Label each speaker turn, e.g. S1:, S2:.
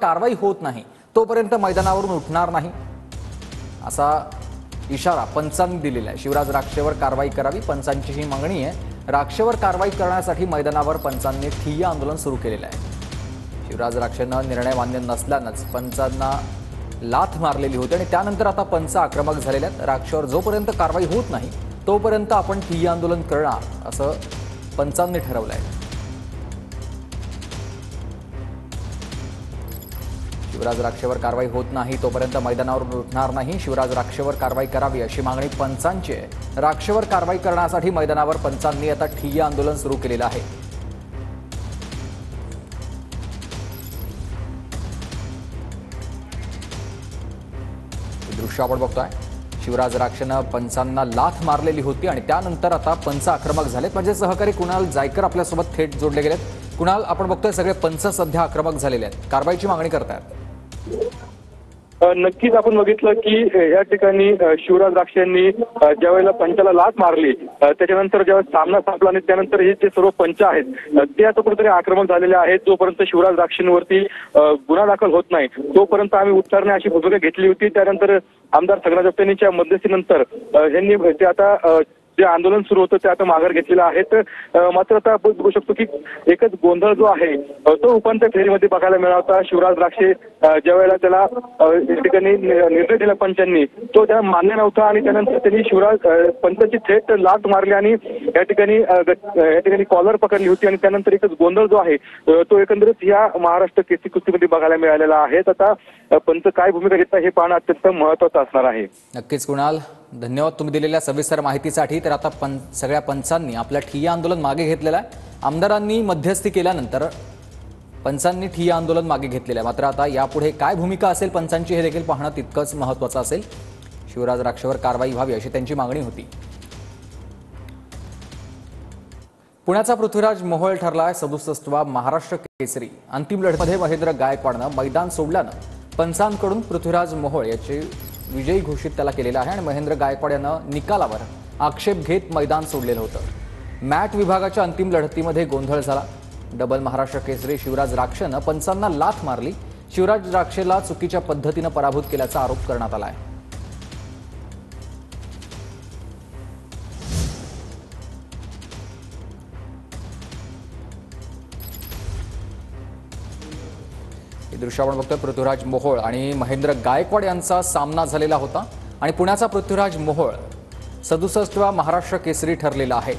S1: कारवाई होत नाही तोपर्यंत मैदानावरून उठणार नाही असा इशारा पंचांनी दिलेला आहे। शिवराज राक्षेवर कारवाई करावी, पंचांची ही मागणी आहे। राक्षेवर कारवाई करण्यासाठी मैदानावर पंचांनी ठिय्या आंदोलन सुरू केलेलं आहे। शिवराज राक्षेनं निर्णय मान्य नसल्यानंच पंचांना लाथ मारलेली होती आणि त्यानंतर आता पंच आक्रमक झालेले आहेत। राक्षेवर जोपर्यंत कारवाई होत नाही तोपर्यंत आपण ठिय्या आंदोलन करणार असं पंचांनी ठरवलं आहे। शिवराज राक्षेवर कारवाई होत नाही तोपर्यंत मैदानावरून उठणार नाही। शिवराज राक्षेवर कारवाई करावी अशी मागणी पंचांची आहे। राक्षेवर कारवाई करण्यासाठी मैदानावर पंचांनी आता ठिय्या आंदोलन सुरू केलेलं आहे। दृश्य आपण बघतोय, शिवराज राक्षेनं पंचांना लाथ मारलेली होती आणि त्यानंतर आता पंच आक्रमक झालेत। म्हणजे सहकारी कुणाल जायकर आपल्यासोबत थेट जोडले गेलेत। कुणाल, आपण बघतोय सगळे पंच सध्या आक्रमक झालेले आहेत, कारवाईची मागणी करतायत।
S2: नक्कीच आपण बघितलं की या ठिकाणी शिवराज राक्षेंनी ज्यावेळेला पंचाला लाथ मारली त्याच्यानंतर ज्यावेळेस सामना संपला आणि त्यानंतर हे जे सर्व पंच आहेत ते आता कुठेतरी आक्रमक झालेले आहेत। जोपर्यंत शिवराज राक्षेंवरती गुन्हा दाखल होत नाही तोपर्यंत आम्ही उठणार नाही अशी भूमिका घेतली होती। त्यानंतर आमदार छगन जगतापांच्या मध्यस्थीनंतर यांनी ते आता जे आंदोलन सुरू होतं ते आता माघार घेतलेलं आहे। मात्र आता आपण बघू शकतो की एकच गोंधळ जो आहे तो उपांत्य फेरीमध्ये बघायला मिळाला होता। शिवराज राक्षे ज्यावेळेला त्याला या ठिकाणी निर्णय दिला पंचांनी तो त्याला मान्य नव्हता आणि त्यानंतर त्यांनी शिवराज पंचांची थेट लाथ मारली आणि या ठिकाणी कॉलर पकडली होती आणि त्यानंतर एकच गोंधळ जो आहे तो एकंदरीत या महाराष्ट्र केसरी कुस्तीमध्ये बघायला मिळालेला आहे। आता पंच काय भूमिका घेतात हे पाहणं अत्यंत महत्त्वाचं असणार आहे।
S1: नक्कीच कुणाल, धन्यवाद तुम्ही दिलेल्या सविस्तर माहितीसाठी। तर आता सगळ्या पंचांनी आपलं ठिय्या आंदोलन मागे घेतलेलं आहे। आमदारांनी मध्यस्थी केल्यानंतर पंचांनी ठिय्या आंदोलन मागे घेतलेलं आहे। मात्र आता यापुढे काय भूमिका असेल पंचांची हे देखील पाहणं तितकंच महत्त्वाचं असेल। शिवराज राक्षेवर कारवाई व्हावी अशी त्यांची मागणी होती। पुण्याचा पृथ्वीराज मोहोळ ठरलाय 67वा महाराष्ट्र केसरी। अंतिम लढतीमध्ये महेंद्र गायकवाडनं मैदान सोडल्यानं पंचांकडून पृथ्वीराज मोहोळ याची विजयी घोषित त्याला केलेला आहे आणि महेंद्र गायकवाड यानं निकालावर आक्षेप घेत मैदान सोडलेलं होतं। मॅट विभागाच्या अंतिम लढतीमध्ये गोंधळ झाला। डबल महाराष्ट्र केसरी शिवराज राक्षेनं पंचांना लाथ मारली। शिवराज राक्षेला चुकीच्या पद्धतीनं पराभूत केल्याचा आरोप करण्यात आला आहे। हे दृश्य आपण बघतोय, पृथ्वीराज मोहोळ आणि महेंद्र गायकवाड यांचा सामना झालेला होता आणि पुण्याचा पृथ्वीराज मोहोळ 67वा महाराष्ट्र केसरी ठरलेला आहे।